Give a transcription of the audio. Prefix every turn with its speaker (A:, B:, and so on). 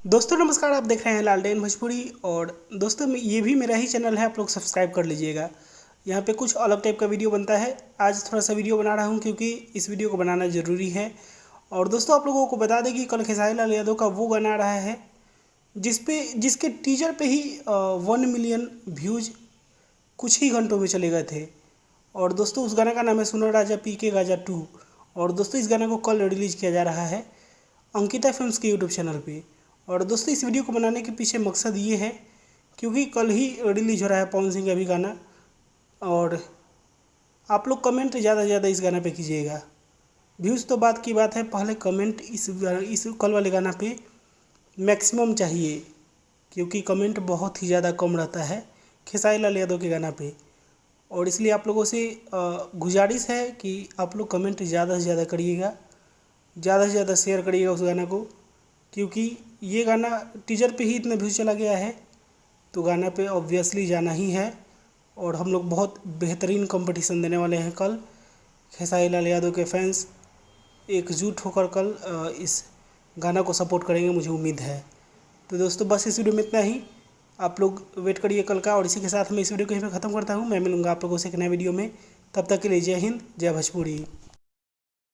A: दोस्तों नमस्कार, आप देख रहे हैं लालटेन भोजपुरी। और दोस्तों ये भी मेरा ही चैनल है, आप लोग सब्सक्राइब कर लीजिएगा। यहाँ पे कुछ अलग टाइप का वीडियो बनता है। आज थोड़ा सा वीडियो बना रहा हूँ क्योंकि इस वीडियो को बनाना ज़रूरी है। और दोस्तों आप लोगों को बता दें कि कल खेसारी लाल यादव का वो गाना आ रहा है जिसके टीजर पे ही 1 मिलियन व्यूज कुछ ही घंटों में चले गए थे। और दोस्तों उस गाने का नाम है सुनो राजा पी के गाजा 2। और दोस्तों इस गाने को कल रिलीज़ किया जा रहा है अंकिता फिल्म्स के यूट्यूब चैनल पे। और दोस्तों इस वीडियो को बनाने के पीछे मकसद ये है क्योंकि कल ही रिलीज हो रहा है पवन सिंह का भी गाना। और आप लोग कमेंट ज़्यादा से ज़्यादा इस गाना पे कीजिएगा। व्यूज़ तो बात की बात है, पहले कमेंट इस कल वाले गाना पे मैक्सिमम चाहिए क्योंकि कमेंट बहुत ही ज़्यादा कम रहता है खेसारी लाल यादव के गाना पे। और इसलिए आप लोगों से गुजारिश है कि आप लोग कमेंट ज़्यादा से ज़्यादा करिएगा, ज़्यादा से ज़्यादा शेयर करिएगा उस गाना को, क्योंकि ये गाना टीजर पे ही इतना व्यूज़ चला गया है तो गाना पे ऑब्वियसली जाना ही है। और हम लोग बहुत बेहतरीन कंपटीशन देने वाले हैं कल। खेसारी लाल यादव के फैंस एकजुट होकर कल इस गाना को सपोर्ट करेंगे, मुझे उम्मीद है। तो दोस्तों बस इस वीडियो में इतना ही, आप लोग वेट करिए कल का। और इसी के साथ मैं इस वीडियो को यहीं पर ख़त्म करता हूँ। मैं मिलूँगा आप लोगों से एक नए वीडियो में, तब तक के लिए जय हिंद, जय भोजपुरी।